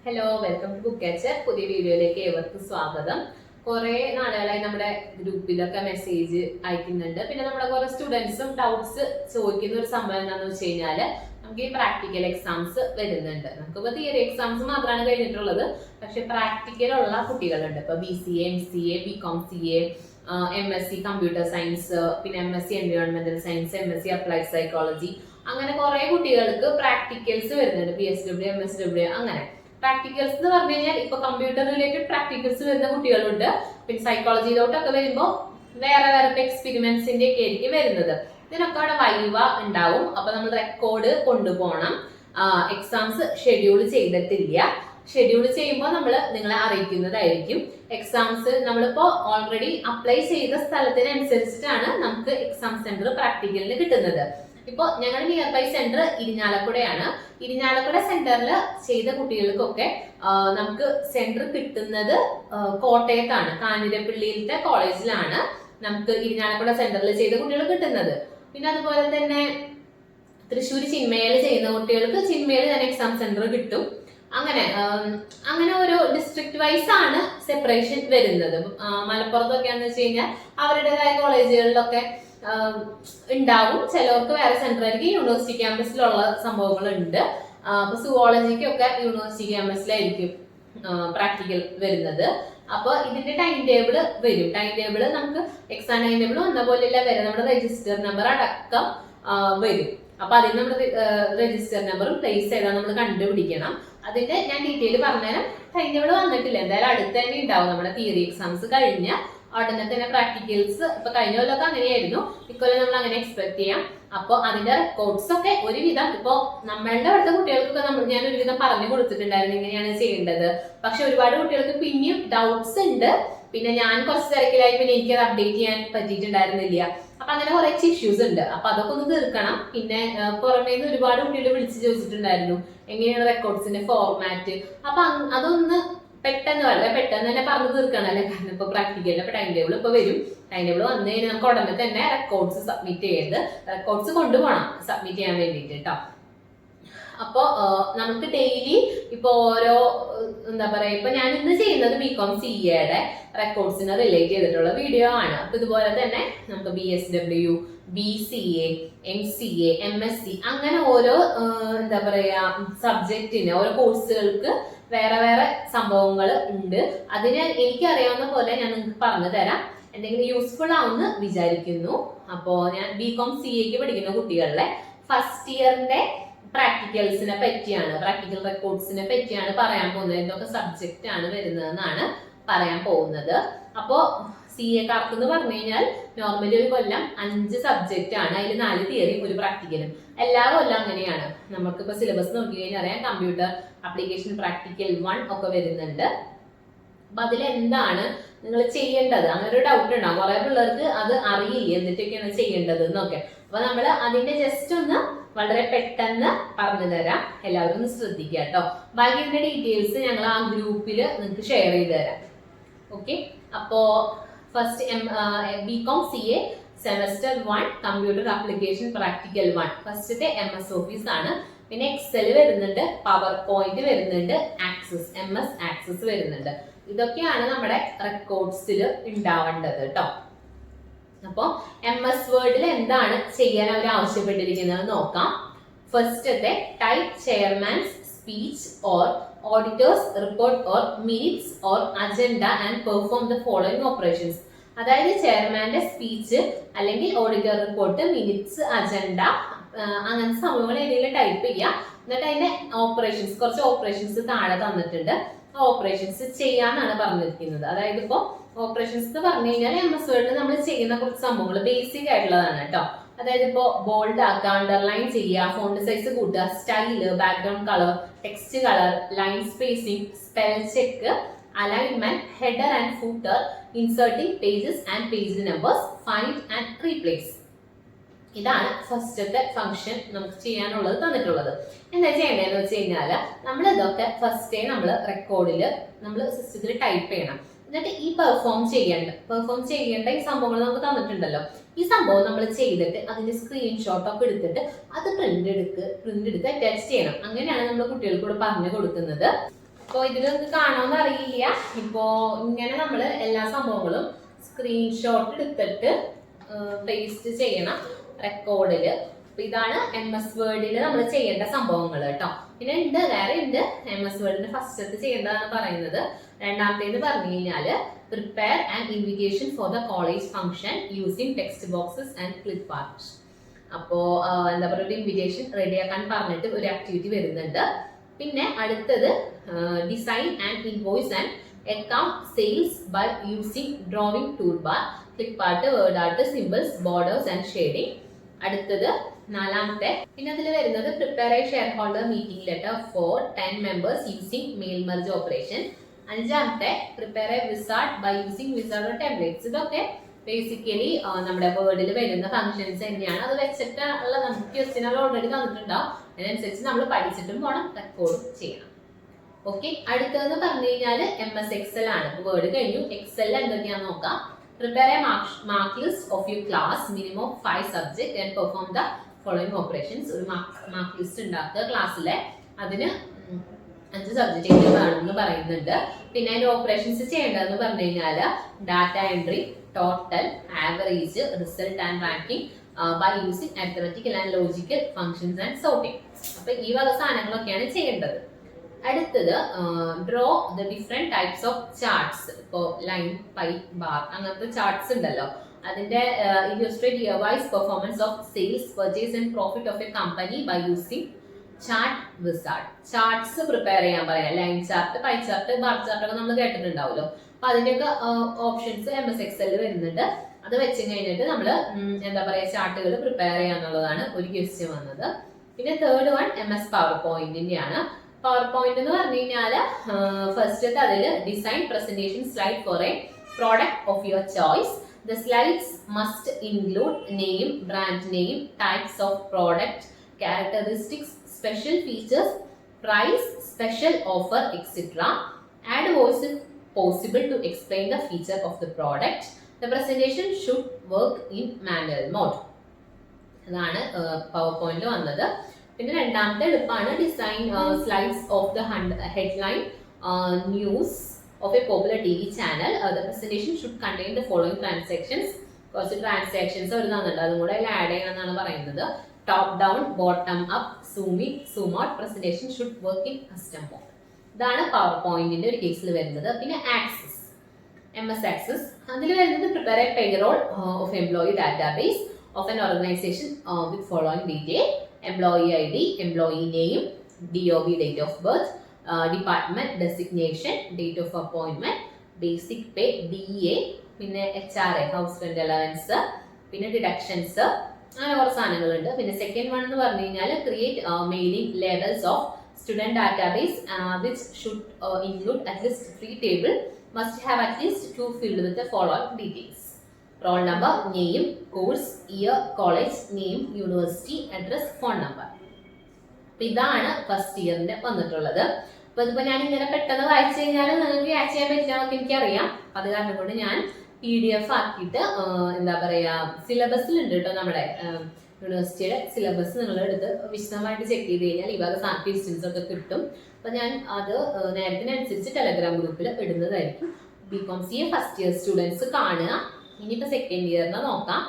Hello, welcome to Book Catcher. പുതിയ വീഡിയോയിലേക്ക് ഏവർക്കും സ്വാഗതം. കുറെ നാളുകളായി നമ്മുടെ ഗ്രൂപ്പിലൊക്കെ മെസ്സേജ് അയക്കുന്നുണ്ട്. പിന്നെ നമ്മുടെ കുറെ സ്റ്റുഡൻസും ഡൗട്ട്സ് ചോദിക്കുന്ന ഒരു സംഭവം എന്താണെന്ന് വെച്ച് കഴിഞ്ഞാല് നമുക്ക് ഈ പ്രാക്ടിക്കൽ എക്സാംസ് വരുന്നുണ്ട്. നമുക്കിപ്പോ തിയറി എക്സാംസ് മാത്രമാണ് കഴിഞ്ഞിട്ടുള്ളത്. പക്ഷെ പ്രാക്ടിക്കൽ ഉള്ള കുട്ടികളുണ്ട്. ഇപ്പൊ BCA, MCA, bcom, CA, MSc computer science, പിന്നെ MSc എൻവയോൺമെന്റൽ സയൻസ്, MSc അപ്ലൈഡ് സൈക്കോളജി, അങ്ങനെ കുറെ കുട്ടികൾക്ക് പ്രാക്ടിക്കൽസ് വരുന്നുണ്ട്. PSW, MSW അങ്ങനെ പ്രാക്ടിക്കൽസ് എന്ന് പറഞ്ഞു കഴിഞ്ഞാൽ ഇപ്പൊ കമ്പ്യൂട്ടർ റിലേറ്റഡ് പ്രാക്ടിക്കൽസ് വരുന്ന കുട്ടികളുണ്ട്. പിന്നെ സൈക്കോളജിയിലോട്ടൊക്കെ വരുമ്പോൾ വേറെ വേറെ എക്സ്പെരിമെന്റ്സിന്റെ ഒക്കെ ആയിരിക്കും വരുന്നത്. ഇതിനൊക്കെ അവിടെ വൈവ ഉണ്ടാവും. അപ്പൊ നമ്മൾ റെക്കോർഡ് കൊണ്ടുപോകണം. എക്സാംസ് ഷെഡ്യൂൾ ചെയ്തിട്ടില്ല. ഷെഡ്യൂൾ ചെയ്യുമ്പോൾ നമ്മൾ നിങ്ങളെ അറിയിക്കുന്നതായിരിക്കും. എക്സാംസ് നമ്മളിപ്പോ ഓൾറെഡി അപ്ലൈ ചെയ്ത സ്ഥലത്തിനനുസരിച്ചിട്ടാണ് നമുക്ക് എക്സാം സെന്റർ പ്രാക്ടിക്കലിന് കിട്ടുന്നത്. ഇപ്പൊ ഞങ്ങളുടെ നിയർ ബൈ സെന്റർ ഇരിഞ്ഞാലക്കുടയാണ്. ഇരിഞ്ഞാലക്കുട സെന്ററിൽ ചെയ്ത കുട്ടികൾക്കൊക്കെ നമുക്ക് സെന്റർ കിട്ടുന്നത് കോട്ടയത്താണ്. കാഞ്ഞിരപ്പള്ളിയിലത്തെ കോളേജിലാണ് നമുക്ക് ഇരിഞ്ഞാലക്കുട സെന്ററിൽ ചെയ്ത കുട്ടികൾ കിട്ടുന്നത്. പിന്നെ അതുപോലെ തന്നെ തൃശ്ശൂർ ചിന്മയിൽ ചെയ്യുന്ന കുട്ടികൾക്ക് ചിന്മയിൽ തന്നെ എക്സാം സെന്റർ കിട്ടും. അങ്ങനെ ഓരോ ഡിസ്ട്രിക്ട് വൈസ് ആണ് സെപ്പറേഷൻ വരുന്നത്. മലപ്പുറത്തൊക്കെയാന്ന് വെച്ച് കഴിഞ്ഞാൽ അവരുടേതായ കോളേജുകളിലൊക്കെ ഉണ്ടാവും. ചിലവർക്ക് വേറെ സെന്റർ ആയിരിക്കും. യൂണിവേഴ്സിറ്റി ക്യാമ്പസിലുള്ള സംഭവങ്ങളുണ്ട്. അപ്പൊ സുവോളജിക്കൊക്കെ യൂണിവേഴ്സിറ്റി ക്യാമ്പസിലായിരിക്കും പ്രാക്ടിക്കൽ വരുന്നത്. അപ്പൊ ഇതിന്റെ ടൈം ടേബിൾ വരും. ടൈം ടേബിൾ നമുക്ക് എക്സാം ടൈം ടേബിൾ വന്ന പോലെയല്ല വരെ നമ്മുടെ രജിസ്റ്റർ നമ്പർ അടക്കം വരും. അപ്പൊ അതിന് നമ്മുടെ രജിസ്റ്റർ നമ്പറും പ്ലേസ് ചെയ്താൽ നമ്മൾ കണ്ടുപിടിക്കണം. അതിന്റെ ഞാൻ ഡീറ്റെയിൽ പറഞ്ഞുതരാം. ടൈം ടേബിൾ വന്നിട്ടില്ല, എന്തായാലും അടുത്ത് തന്നെ ഉണ്ടാവും. നമ്മുടെ തിയറി എക്സാംസ് കഴിഞ്ഞ ഉടനെ തന്നെ പ്രാക്ടിക്കൽസ് ഇപ്പൊ കഴിഞ്ഞ കൊല്ലമൊക്കെ അങ്ങനെയായിരുന്നു. ഇക്കൊല്ലം നമ്മൾ അങ്ങനെ എക്സ്പെക്ട് ചെയ്യാം. അപ്പൊ അതിന്റെ റെക്കോർഡ്സ് ഒക്കെ ഒരുവിധം ഇപ്പൊ നമ്മളുടെ അവിടുത്തെ കുട്ടികൾക്കൊക്കെ ഞാൻ ഒരുവിധം പറഞ്ഞു കൊടുത്തിട്ടുണ്ടായിരുന്നു എങ്ങനെയാണ് ചെയ്യേണ്ടത്. പക്ഷെ ഒരുപാട് കുട്ടികൾക്ക് പിന്നെയും ഡൗട്ട്സ് ഉണ്ട്. പിന്നെ ഞാൻ കുറച്ച് തിരക്കിലായി, പിന്നെ എനിക്ക് അത് അപ്ഡേറ്റ് ചെയ്യാൻ പറ്റിയിട്ടുണ്ടായിരുന്നില്ല. അപ്പൊ അങ്ങനെ കുറെ ഇഷ്യൂസ് ഉണ്ട്. അപ്പൊ അതൊക്കെ ഒന്ന് തീർക്കണം. പിന്നെ പുറമേ നിന്ന് ഒരുപാട് കുട്ടികൾ വിളിച്ച് ചോദിച്ചിട്ടുണ്ടായിരുന്നു എങ്ങനെയാണ് റെക്കോർഡ്സിന്റെ ഫോർമാറ്റ്. അപ്പൊ അതൊന്ന് വളരെ പെട്ടെന്ന് തന്നെ പറഞ്ഞു തീർക്കണല്ലേ. കാരണം ഇപ്പൊ പ്രാക്ടിക്കലിന്റെ ടൈം ടേബിൾ ഇപ്പൊ വരും. ടൈം ടേബിൾ വന്നു കഴിഞ്ഞാൽ നമുക്ക് ഉടനെ തന്നെ റെക്കോർഡ്സ് സബ്മിറ്റ് ചെയ്ത് റെക്കോർഡ്സ് കൊണ്ടുപോകണം സബ്മിറ്റ് ചെയ്യാൻ വേണ്ടിയിട്ട് കേട്ടോ. അപ്പോ നമുക്ക് ഡെയിലി ഇപ്പൊ ഓരോ എന്താ പറയാ, ഇപ്പൊ ഞാൻ ഇന്ന് ചെയ്യുന്നത് bcom CAയുടെ റെക്കോർഡ്സിനെ റിലേറ്റ് ചെയ്തിട്ടുള്ള വീഡിയോ ആണ്. അപ്പൊ ഇതുപോലെ തന്നെ നമുക്ക് BSW, BCA, MCA, MSc അങ്ങനെ ഓരോ എന്താ പറയാ സബ്ജക്റ്റിന് ഓരോ കോഴ്സുകൾക്ക് വേറെ വേറെ സംഭവങ്ങൾ ഉണ്ട്. അതിന് എനിക്കറിയാവുന്ന പോലെ ഞാൻ നിങ്ങൾക്ക് പറഞ്ഞു തരാം. എന്തെങ്കിലും യൂസ്ഫുൾ ആവുമെന്ന് വിചാരിക്കുന്നു. അപ്പോ ഞാൻ bcom CAക്ക് പഠിക്കുന്ന കുട്ടികളുടെ ഫസ്റ്റ് ഇയറിന്റെ പ്രാക്ടിക്കൽസിനെ പറ്റിയാണ്, പ്രാക്ടിക്കൽ റെക്കോർഡ്സിനെ പറ്റിയാണ് പറയാൻ പോകുന്നത്. എന്തൊക്കെ സബ്ജക്റ്റ് ആണ് വരുന്നതെന്നാണ് പറയാൻ പോകുന്നത്. അപ്പോ CAക്കാർക്ക് എന്ന് പറഞ്ഞു കഴിഞ്ഞാൽ നോർമലി ഒരു കൊല്ലം 5 സബ്ജക്റ്റ് ആണ്. അതിൽ 4 തിയറി, ഒരു പ്രാക്ടിക്കലും. എല്ലാ കൊല്ലം അങ്ങനെയാണ്. നമുക്കിപ്പോ സിലബസ് നോക്കി കഴിഞ്ഞാൽ അറിയാം. കമ്പ്യൂട്ടർ ആപ്ലിക്കേഷൻ പ്രാക്ടിക്കൽ 1 ഒക്കെ വരുന്നുണ്ട്. അപ്പൊ അതിലെന്താണ് നിങ്ങൾ ചെയ്യേണ്ടത്, അങ്ങനെ ഒരു ഡൗട്ട് ഉണ്ടാവും. കുറെ പിള്ളേർക്ക് അത് അറിയില്ല എന്നിട്ടൊക്കെയാണ് ചെയ്യേണ്ടത് എന്നൊക്കെ. അപ്പൊ നമ്മൾ അതിന്റെ ജസ്റ്റ് ഒന്ന് വളരെ പെട്ടെന്ന് പറഞ്ഞു തരാം. എല്ലാവരും ഒന്ന് ശ്രദ്ധിക്കുക കേട്ടോ. ബാക്കി ഇതിന്റെ ഡീറ്റെയിൽസ് ഞങ്ങൾ ആ ഗ്രൂപ്പിൽ നിങ്ങൾക്ക് ഷെയർ ചെയ്ത് തരാം. ഓക്കെ, അപ്പോ first bcom CA semester 1 computer application practical 1 ഫസ്റ്റത്തെ MS ഓഫീസ് ആണ്. പിന്നെ എക്സൽ വരുന്നുണ്ട്, PowerPoint വരുന്നുണ്ട്, MS ആക്സസ് വരുന്നുണ്ട്. ഇതൊക്കെയാണ് നമ്മുടെ റെക്കോർഡ്സിൽ ഉണ്ടാവേണ്ടത് കേട്ടോ. അപ്പൊ MS വേർഡിൽ എന്താണ് ചെയ്യാൻ അവർ ആവശ്യപ്പെട്ടിരിക്കുന്നത് നോക്കാം. ഫസ്റ്റത്തെ type chairmans speech or auditors report or minutes or agenda and perform the following operations. അതായത് ചെയർമാന്റെ സ്പീച്ച് അല്ലെങ്കിൽ ഓഡിറ്റർ റിപ്പോർട്ട്, മിനിറ്റ്സ്, അജണ്ട അങ്ങനത്തെ സംഭവങ്ങൾ ഏതെങ്കിലും ടൈപ്പ് ചെയ്യാം. എന്നിട്ട് അതിന്റെ ഓപ്പറേഷൻസ്, കുറച്ച് ഓപ്പറേഷൻസ് താഴെ തന്നിട്ടുണ്ട്. ഓപ്പറേഷൻസ് ചെയ്യാന്നാണ് പറഞ്ഞിരിക്കുന്നത്. അതായത് ഇപ്പൊ ഓപ്പറേഷൻസ് എന്ന് പറഞ്ഞു കഴിഞ്ഞാൽ MS വേർഡിൽ നമ്മൾ ചെയ്യുന്ന കുറച്ച് സംഭവങ്ങൾ ബേസിക് ആയിട്ടുള്ളതാണ് കേട്ടോ. അതായത് ഇപ്പോ ബോൾഡ് ആക്കുക, അണ്ടർലൈൻ ചെയ്യുക, ഫോണ്ട് സൈസ് കൂട്ടുക, style, background colour, text colour, line spacing, spell check, alignment, header and footer, inserting pages and page numbers, find and replace. ഇതാണ് ഫസ്റ്റത്തെ ഫംഗ്ഷൻ നമുക്ക് ചെയ്യാനുള്ളത് തന്നിട്ടുള്ളത്. എന്താ ചെയ്യേണ്ടതെന്ന് വെച്ച് കഴിഞ്ഞാല് നമ്മൾ ഇതൊക്കെ ഫസ്റ്റ് നമ്മൾ റെക്കോർഡിൽ നമ്മൾ സിസ്റ്റത്തിൽ ടൈപ്പ് ചെയ്യണം. എന്നിട്ട് ഈ പെർഫോം ചെയ്യേണ്ട ഈ സംഭവങ്ങൾ നമുക്ക് തന്നിട്ടുണ്ടല്ലോ. ഈ സംഭവം നമ്മൾ ചെയ്തിട്ട് അതിന്റെ സ്ക്രീൻഷോട്ട് ഒക്കെ എടുത്തിട്ട് അത് പ്രിന്റ് എടുത്ത് അറ്റാച്ച് ചെയ്യണം. അങ്ങനെയാണ് നമ്മൾ കുട്ടികൾക്ക് കൂടെ പറഞ്ഞു കൊടുക്കുന്നത്. ഇപ്പോൾ ഇതിൽ നിങ്ങൾക്ക് കാണാമെന്ന് അറിയില്ല. ഇപ്പോൾ ഇങ്ങനെ നമ്മൾ എല്ലാ സംഭവങ്ങളും സ്ക്രീൻഷോട്ട് എടുത്തിട്ട് പേസ്റ്റ് ചെയ്യണം റെക്കോർഡിൽ. അപ്പോൾ ഇതാണ് MS വേർഡിൽ നമ്മൾ ചെയ്യേണ്ട സംഭവങ്ങൾ കേട്ടോ. പിന്നെ വേറെ ഉണ്ട് MS വേർഡിന് ഫസ്റ്റത്തെ ചെയ്യേണ്ടതാണ് പറയുന്നത്. രണ്ടാമത്തേന്ന് പറഞ്ഞു കഴിഞ്ഞാൽ prepare an invitation for the college function using text boxes and clip art. അപ്പോൾ എന്താ പറയുക, ഒരു ഇൻവിറ്റേഷൻ റെഡിയാക്കാൻ പറഞ്ഞിട്ട് ഒരു ആക്ടിവിറ്റി വരുന്നുണ്ട്. പിന്നെ അടുത്തത് design and invoice and account sales by using drawing tool bar, clip art, word art, symbols, borders and shading. അടുത്തത് നാലാമത്തെ. പിന്നെ അതിൽ വരുന്നത് prepare a share holder meeting letter for 10 members using mail merge operation. അഞ്ചാമത്തെ prepare a wizard by using wizard templates. ഇതൊക്കെ basically നമ്മുടെ വേർഡിൽ വരുന്ന ഫംഗ്ഷൻസ് തന്നെയാണ്. അത് വെച്ചിട്ടുള്ള നമുക്ക് ക്വസ്റ്റ്യനുകൾ ഓൾറെഡി തന്നിട്ടുണ്ടാവും. അതിനനുസരിച്ച് നമ്മൾ പഠിച്ചിട്ടും പോകണം, റെക്കോർഡും ചെയ്യണം. ഓക്കെ, അടുത്തതെന്ന് പറഞ്ഞു കഴിഞ്ഞാൽ MS Excel ആണ്. വേർഡ് കഴിഞ്ഞു. എക്സൽ എന്തൊക്കെയാണെന്ന് നോക്കാം. Prepare a mark list of your class, minimum 5 subjects and perform the following operations. ഒരു മാർക്ക് ലിസ്റ്റ് ഉണ്ടാക്കുക ക്ലാസ്സിലെ. അതിന് 5 സബ്ജക്റ്റ് വേണമെന്ന് പറയുന്നുണ്ട്. പിന്നെ അതിന്റെ ഓപ്പറേഷൻസ് ചെയ്യേണ്ടതെന്ന് പറഞ്ഞു കഴിഞ്ഞാൽ data entry, total, average, result and ranking by using arithmetical and logical functions and sorting. അപ്പൊ ഈ വക സാധനങ്ങളൊക്കെയാണ് ചെയ്യേണ്ടത്. അടുത്തത് draw the different types of charts. ഇപ്പോൾ ലൈൻ, പൈ, ബാർ അങ്ങനത്തെ ചാർട്ട്സ് ഉണ്ടല്ലോ. അതിന്റെ illustrate year wise performance of sales, purchase and profit of a company by using chart wizard. Charts prepare ചെയ്യാൻ പറയാം. Line chart, pie chart, bar chart ഒക്കെ നമ്മൾ കേട്ടിട്ടുണ്ടാവുമല്ലോ. അപ്പൊ അതിന്റെയൊക്കെ ഓപ്ഷൻസ് MS Excel വരുന്നുണ്ട്. അത് വെച്ച് കഴിഞ്ഞിട്ട് നമ്മൾ എന്താ പറയാ ചാർട്ടുകൾ പ്രിപ്പയർ ചെയ്യാന്നുള്ളതാണ് ഒരു ക്വസ്റ്റ്യൻ വന്നത്. പിന്നെ തേർഡ് വൺ MS PowerPointന്റെയാണ്. PowerPoint എന്ന് പറഞ്ഞു കഴിഞ്ഞാൽ ഫസ്റ്റത്തെ അതിൽ design presentation slide for a product of your choice. The slides must include name, brand name, types of product, characteristics, special features, price, special offer, etc. Add voice if possible to explain the feature of the product. The presentation should work in manual mode. അതാണ് PowerPoint വന്നത്. പിന്നെ രണ്ടാമത്തെ എളുപ്പമാണ് design slides of the headline news of a popular TV channel. The presentation should contain the following transactions. കുറച്ച് transactions ഒരു തന്നിട്ടുണ്ട്, അതും കൂടെ അതിൽ ആഡ് ചെയ്യണമെന്നാണ് പറയുന്നത്. Top down, bottom up, zoom in, zoom out. Presentation should work in custom mode. ഇതാണ് PowerPointന്റെ ഒരു കേസിൽ വരുന്നത്. പിന്നെ ആക്സസ്, MS Access. അതിൽ വരുന്നത് prepare A payroll of employee database of an organization with following detail: employee ID, employee name, DOB, date of birth, department designation, date of appointment, basic pay, DA, പിന്നെ HRA, house rent allowance, പിന്നെ deductions, അങ്ങനെ കുറച്ച് സാധനങ്ങളുണ്ട്. പിന്നെ second one എന്ന് പറഞ്ഞു കഴിഞ്ഞാൽ create mailing labels of student database which should include at least 3 table, must have at least 2 field with the following details: roll number, name, course, year, college name, university address, phone number. അപ്പൊ ഇതാണ് first ഇയറിന്റെ വന്നിട്ടുള്ളത്. അപ്പൊ ഇതിപ്പോ ഞാൻ ഇങ്ങനെ പെട്ടെന്ന് വായിച്ചു കഴിഞ്ഞാൽ നിങ്ങൾക്ക് ക്യാച്ച് ചെയ്യാൻ പറ്റില്ല എന്നൊക്കെ എനിക്കറിയാം. അത് കാരണം കൊണ്ട് ഞാൻ PDF ആക്കിയിട്ട് എന്താ പറയാ സിലബസിലുണ്ട് കേട്ടോ. നമ്മുടെ യൂണിവേഴ്സിറ്റിയുടെ സിലബസ് നിങ്ങൾ എടുത്ത് വിശദമായിട്ട് ചെക്ക് ചെയ്ത് കഴിഞ്ഞാൽ ഈ വക ക്വസ്റ്റ്യൻസ് ഒക്കെ കിട്ടും. അപ്പൊ ഞാൻ അത് നേരത്തിനനുസരിച്ച് ടെലഗ്രാം ഗ്രൂപ്പിൽ ഇടുന്നതായിരിക്കും. bcom CA first year students കാണുക. ഇനിയിപ്പോ സെക്കൻഡ് ഇയറിന് നോക്കാം.